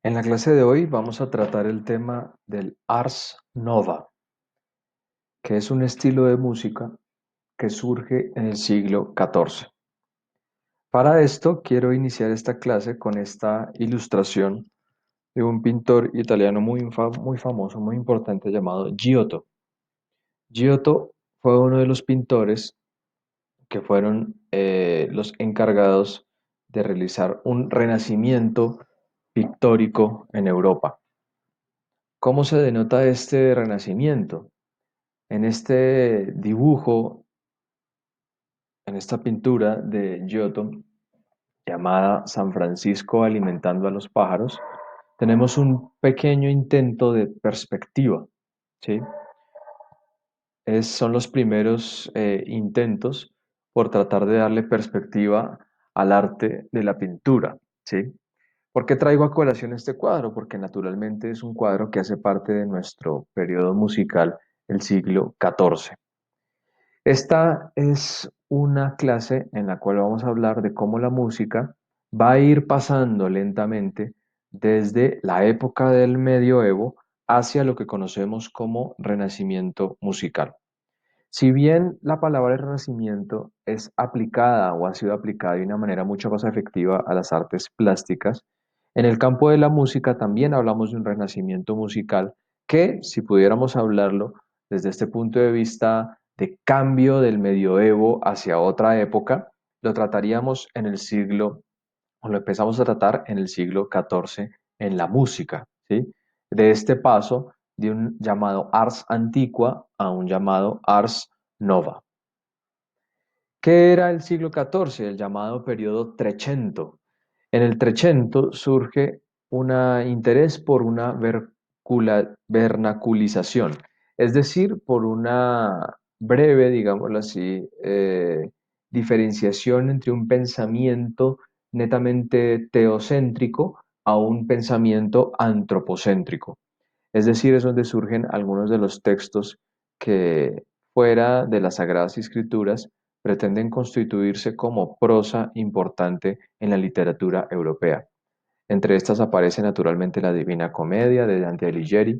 En la clase de hoy vamos a tratar el tema del Ars Nova, que es un estilo de música que surge en el siglo XIV. Para esto quiero iniciar esta clase con esta ilustración de un pintor italiano muy famoso, muy importante llamado Giotto. Giotto fue uno de los pintores que fueron los encargados de realizar un renacimiento pictórico en Europa. ¿Cómo se denota este renacimiento? En este dibujo, en esta pintura de Giotto, llamada San Francisco alimentando a los pájaros, tenemos un pequeño intento de perspectiva, ¿sí? Son los primeros intentos por tratar de darle perspectiva al arte de la pintura, ¿sí? ¿Por qué traigo a colación este cuadro? Porque naturalmente es un cuadro que hace parte de nuestro periodo musical, el siglo XIV. Esta es una clase en la cual vamos a hablar de cómo la música va a ir pasando lentamente desde la época del medioevo hacia lo que conocemos como renacimiento musical. Si bien la palabra renacimiento es aplicada o ha sido aplicada de una manera mucho más efectiva a las artes plásticas, en el campo de la música también hablamos de un renacimiento musical que, si pudiéramos hablarlo desde este punto de vista de cambio del medioevo hacia otra época, lo trataríamos en el siglo, o lo empezamos a tratar en el siglo XIV en la música, ¿sí? De este paso de un llamado ars antiqua a un llamado ars nova. ¿Qué era el siglo XIV? El llamado periodo Trecento. En el Trecento surge un interés por una vernaculización, es decir, por una breve, digámoslo así, diferenciación entre un pensamiento netamente teocéntrico a un pensamiento antropocéntrico. Es decir, es donde surgen algunos de los textos que, fuera de las Sagradas Escrituras, pretenden constituirse como prosa importante en la literatura europea. Entre estas aparece naturalmente la Divina Comedia de Dante Alighieri,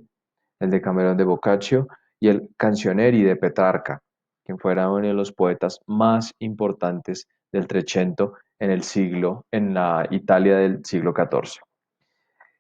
el Decamerón de Boccaccio y el Cancioneri de Petrarca, quien fuera uno de los poetas más importantes del Trecento en la Italia del siglo XIV.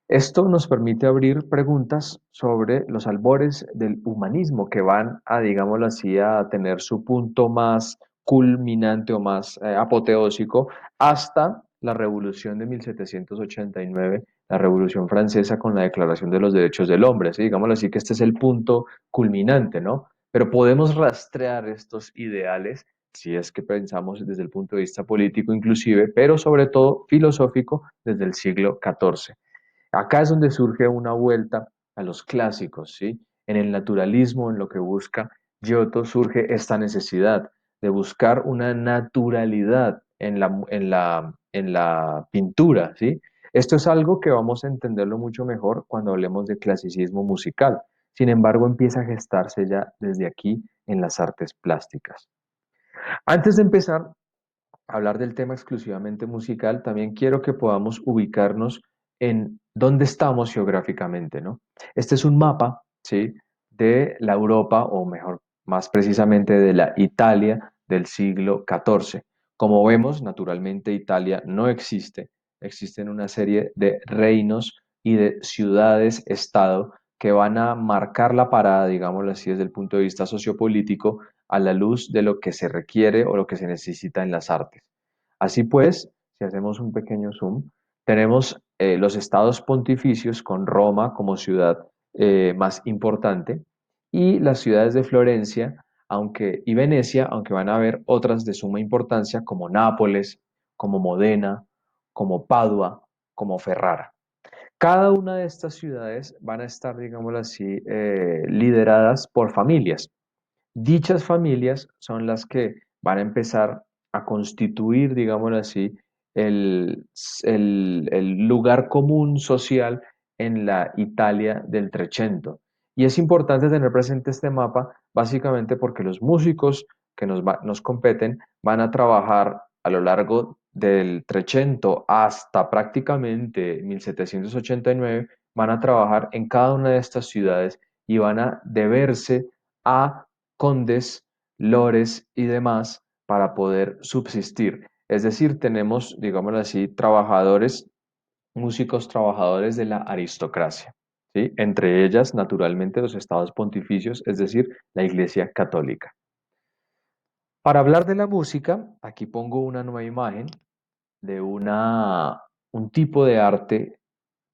Esto nos permite abrir preguntas sobre los albores del humanismo que van a, digámoslo así, a tener su punto más culminante o más apoteósico hasta la Revolución de 1789, la Revolución Francesa con la Declaración de los Derechos del Hombre, ¿sí? Digámoslo así que este es el punto culminante, ¿no? Pero podemos rastrear estos ideales si es que pensamos desde el punto de vista político inclusive, pero sobre todo filosófico desde el siglo XIV. Acá es donde surge una vuelta a los clásicos, ¿sí? En el naturalismo, en lo que busca Giotto, surge esta necesidad de buscar una naturalidad en la pintura, ¿sí? Esto es algo que vamos a entenderlo mucho mejor cuando hablemos de clasicismo musical. Sin embargo, empieza a gestarse ya desde aquí en las artes plásticas. Antes de empezar, hablar del tema exclusivamente musical, también quiero que podamos ubicarnos en dónde estamos geográficamente, ¿no? Este es un mapa, ¿sí? De la Europa, o mejor, más precisamente de la Italia del siglo XIV. Como vemos, naturalmente Italia no existe. Existen una serie de reinos y de ciudades-estado que van a marcar la parada, digámoslo así, desde el punto de vista sociopolítico, a la luz de lo que se requiere o lo que se necesita en las artes. Así pues, si hacemos un pequeño zoom, tenemos los estados pontificios con Roma como ciudad más importante y las ciudades de Florencia y Venecia, aunque van a haber otras de suma importancia como Nápoles, como Modena, como Padua, como Ferrara. Cada una de estas ciudades van a estar, digámoslo así, lideradas por familias. Dichas familias son las que van a empezar a constituir, digámoslo así, el, el lugar común social en la Italia del Trecento. Y es importante tener presente este mapa, básicamente porque los músicos que nos competen van a trabajar a lo largo del Trecento hasta prácticamente 1789, van a trabajar en cada una de estas ciudades y van a deberse a condes, lores y demás para poder subsistir. Es decir, tenemos, digámoslo así, trabajadores, músicos trabajadores de la aristocracia, ¿sí? Entre ellas, naturalmente, los estados pontificios, es decir, la Iglesia Católica. Para hablar de la música, aquí pongo una nueva imagen de un tipo de arte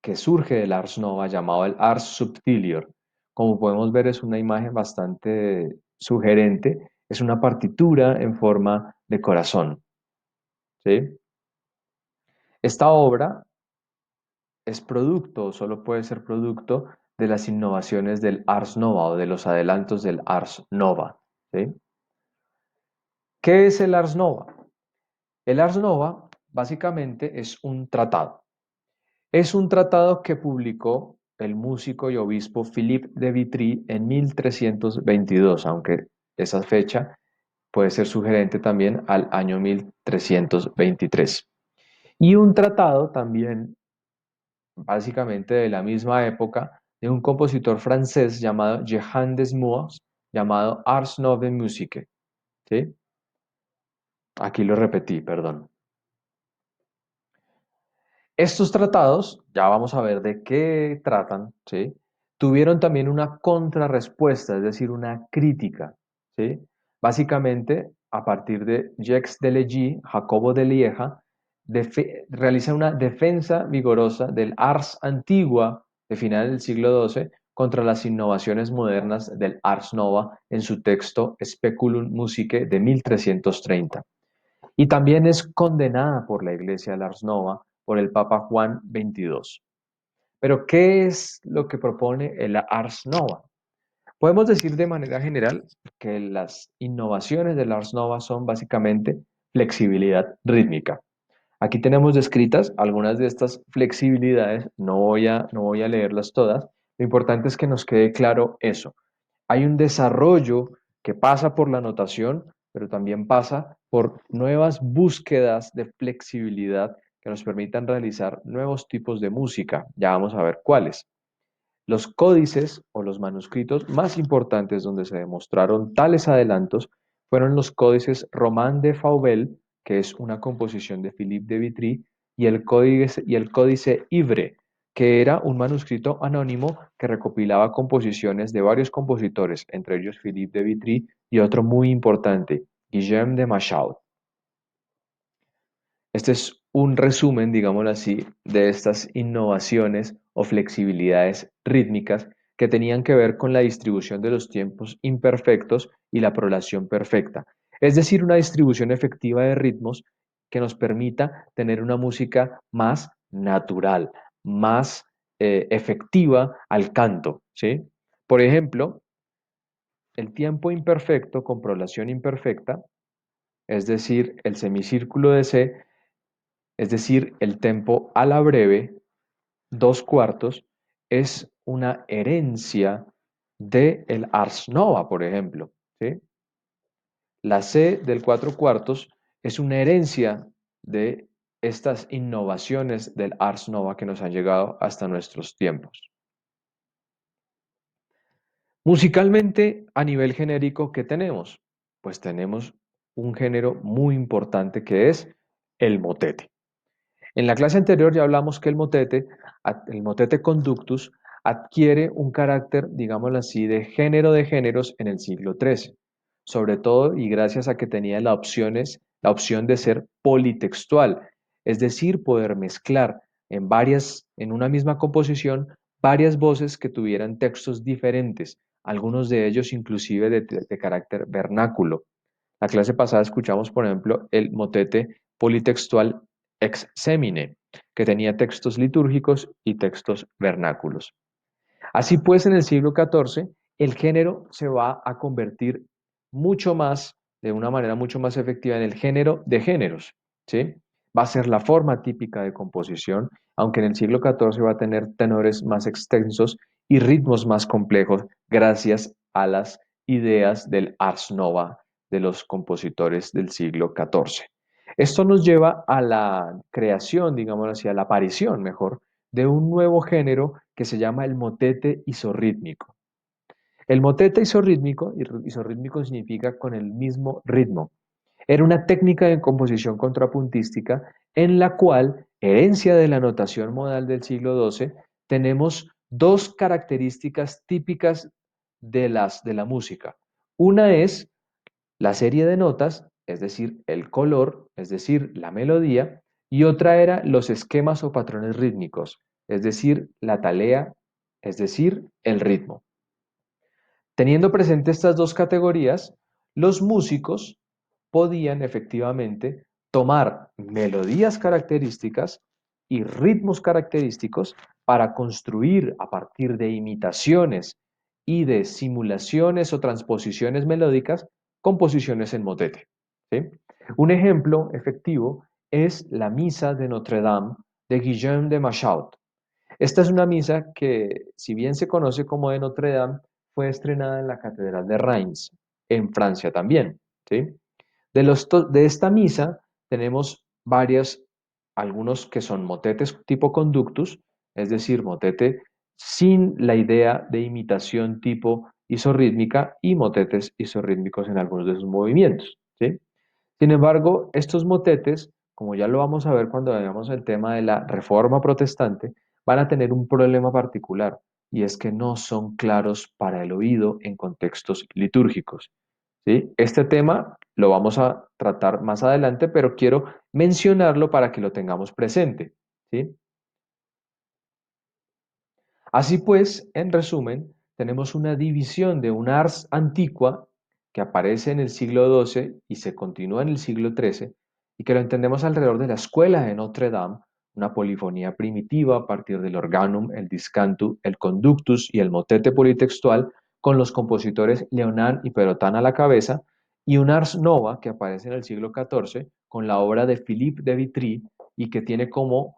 que surge del Ars Nova llamado el Ars Subtilior. Como podemos ver, es una imagen bastante sugerente. Es una partitura en forma de corazón, ¿sí? Esta obra es producto, o solo puede ser producto, de las innovaciones del Ars Nova o de los adelantos del Ars Nova, ¿sí? ¿Qué es el Ars Nova? El Ars Nova básicamente es un tratado. Es un tratado que publicó el músico y obispo Philippe de Vitry en 1322, aunque esa fecha puede ser sugerente también al año 1323. Y un tratado también, básicamente de la misma época, de un compositor francés llamado Jehan Desmours, llamado Ars Nove Musique, ¿sí? Aquí lo repetí, perdón. Estos tratados, ya vamos a ver de qué tratan, ¿sí? Tuvieron también una contrarrespuesta, es decir, una crítica, ¿sí? Básicamente, a partir de Jacques de Legy, Jacobo de Lieja, realiza una defensa vigorosa del ars antigua de final del siglo XII contra las innovaciones modernas del ars nova en su texto Speculum Musicae de 1330. Y también es condenada por la Iglesia de Ars Nova por el Papa Juan XXII. Pero, ¿qué es lo que propone el Ars Nova? Podemos decir de manera general que las innovaciones del Ars Nova son básicamente flexibilidad rítmica. Aquí tenemos descritas algunas de estas flexibilidades, no voy a leerlas todas. Lo importante es que nos quede claro eso. Hay un desarrollo que pasa por la notación, pero también pasa por nuevas búsquedas de flexibilidad que nos permitan realizar nuevos tipos de música. Ya vamos a ver cuáles. Los códices o los manuscritos más importantes donde se demostraron tales adelantos fueron los códices Román de Fauvel, que es una composición de Philippe de Vitry, y el códice Ivre, que era un manuscrito anónimo que recopilaba composiciones de varios compositores, entre ellos Philippe de Vitry y otro muy importante, Guillaume de Machaut. Este es un resumen, digámoslo así, de estas innovaciones o flexibilidades rítmicas que tenían que ver con la distribución de los tiempos imperfectos y la prolación perfecta. Es decir, una distribución efectiva de ritmos que nos permita tener una música más natural, más efectiva al canto, ¿sí? Por ejemplo, el tiempo imperfecto con prolación imperfecta, es decir, el semicírculo de C, es decir, el tempo a la breve, dos cuartos, es una herencia del Ars Nova, por ejemplo, ¿sí? La C del cuatro cuartos es una herencia de estas innovaciones del Ars Nova que nos han llegado hasta nuestros tiempos. Musicalmente, a nivel genérico, ¿qué tenemos? Pues tenemos un género muy importante que es el motete. En la clase anterior ya hablamos que el motete conductus adquiere un carácter, digámoslo así, de género de géneros en el siglo XIII, sobre todo y gracias a que tenía la opción de ser politextual, es decir, poder mezclar en una misma composición, varias voces que tuvieran textos diferentes, algunos de ellos inclusive de carácter vernáculo. La clase pasada escuchamos, por ejemplo, el motete politextual ex semine, que tenía textos litúrgicos y textos vernáculos. Así pues, en el siglo XIV, el género se va a convertir mucho más, de una manera mucho más efectiva, en el género de géneros, ¿sí? Va a ser la forma típica de composición, aunque en el siglo XIV va a tener tenores más extensos y ritmos más complejos gracias a las ideas del Ars Nova de los compositores del siglo XIV. Esto nos lleva a la creación, digamos así, a la aparición, mejor, de un nuevo género que se llama el motete isorrítmico. El motete isorrítmico, isorrítmico significa con el mismo ritmo, era una técnica de composición contrapuntística en la cual, herencia de la notación modal del siglo XII, tenemos dos características típicas de la música. Una es la serie de notas, es decir, el color, es decir, la melodía, y otra era los esquemas o patrones rítmicos, es decir, la talea, es decir, el ritmo. Teniendo presente estas dos categorías, los músicos podían efectivamente tomar melodías características y ritmos característicos para construir a partir de imitaciones y de simulaciones o transposiciones melódicas composiciones en motete. ¿Sí? Un ejemplo efectivo es la Misa de Notre Dame de Guillaume de Machaut. Esta es una misa que, si bien se conoce como de Notre Dame, fue estrenada en la Catedral de Reims, en Francia también. ¿Sí? De esta misa tenemos algunos que son motetes tipo conductus, es decir, motete sin la idea de imitación tipo isorrítmica y motetes isorrítmicos en algunos de sus movimientos. ¿Sí? Sin embargo, estos motetes, como ya lo vamos a ver cuando veamos el tema de la reforma protestante, van a tener un problema particular y es que no son claros para el oído en contextos litúrgicos. ¿Sí? Este tema lo vamos a tratar más adelante, pero quiero mencionarlo para que lo tengamos presente. ¿Sí? Así pues, en resumen, tenemos una división de una ars antigua que aparece en el siglo XII y se continúa en el siglo XIII y que lo entendemos alrededor de la escuela de Notre Dame, una polifonía primitiva a partir del organum, el discantu, el conductus y el motete politextual, con los compositores Leonan y Perotin a la cabeza, y una ars nova que aparece en el siglo XIV con la obra de Philippe de Vitry y que tiene como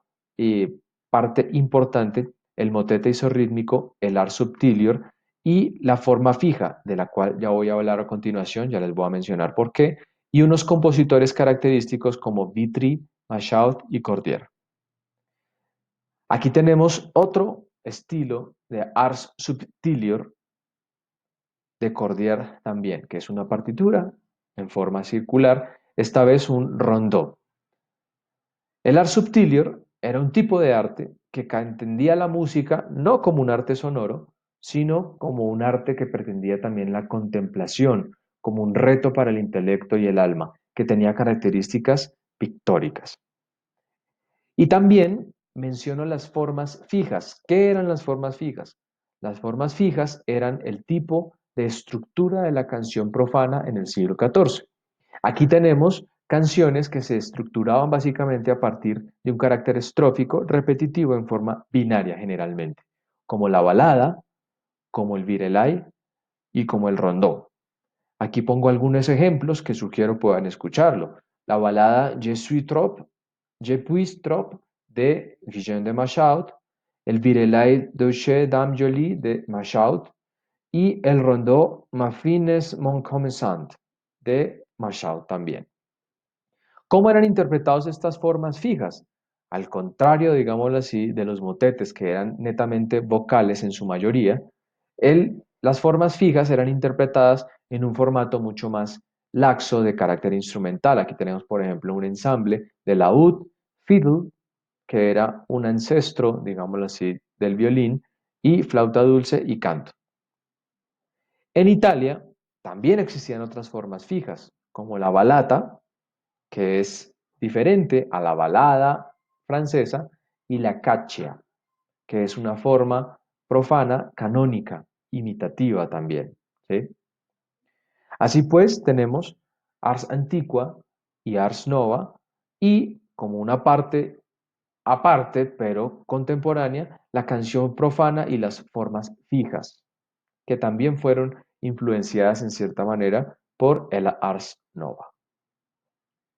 parte importante el motete isorrítmico, el ars subtilior y la forma fija, de la cual ya voy a hablar a continuación, ya les voy a mencionar por qué, y unos compositores característicos como Vitry, Machaut y Cordier. Aquí tenemos otro estilo de ars subtilior de Cordier también, que es una partitura en forma circular, esta vez un rondó. El art subtilior era un tipo de arte que entendía la música no como un arte sonoro, sino como un arte que pretendía también la contemplación, como un reto para el intelecto y el alma, que tenía características pictóricas. Y también menciono las formas fijas. ¿Qué eran las formas fijas? Las formas fijas eran el tipo de estructura de la canción profana en el siglo XIV. Aquí tenemos canciones que se estructuraban básicamente a partir de un carácter estrófico repetitivo en forma binaria generalmente, como la balada, como el virelai y como el rondó. Aquí pongo algunos ejemplos que sugiero puedan escucharlo. La balada Je puis trop de Guillaume de Machaut, el virelai Daucher Dame Jolie de Machaut y el rondó Ma fines mon commerçant de Machaut también. ¿Cómo eran interpretadas estas formas fijas? Al contrario, digámoslo así, de los motetes que eran netamente vocales en su mayoría, las formas fijas eran interpretadas en un formato mucho más laxo de carácter instrumental. Aquí tenemos, por ejemplo, un ensamble de laúd, fiddle, que era un ancestro, digámoslo así, del violín, y flauta dulce y canto. En Italia también existían otras formas fijas, como la balata, que es diferente a la balada francesa, y la caccia, que es una forma profana, canónica, imitativa también. ¿Sí? Así pues, tenemos ars antiqua y ars nova, y como una parte aparte, pero contemporánea, la canción profana y las formas fijas, que también fueron influenciadas en cierta manera por el ars nova.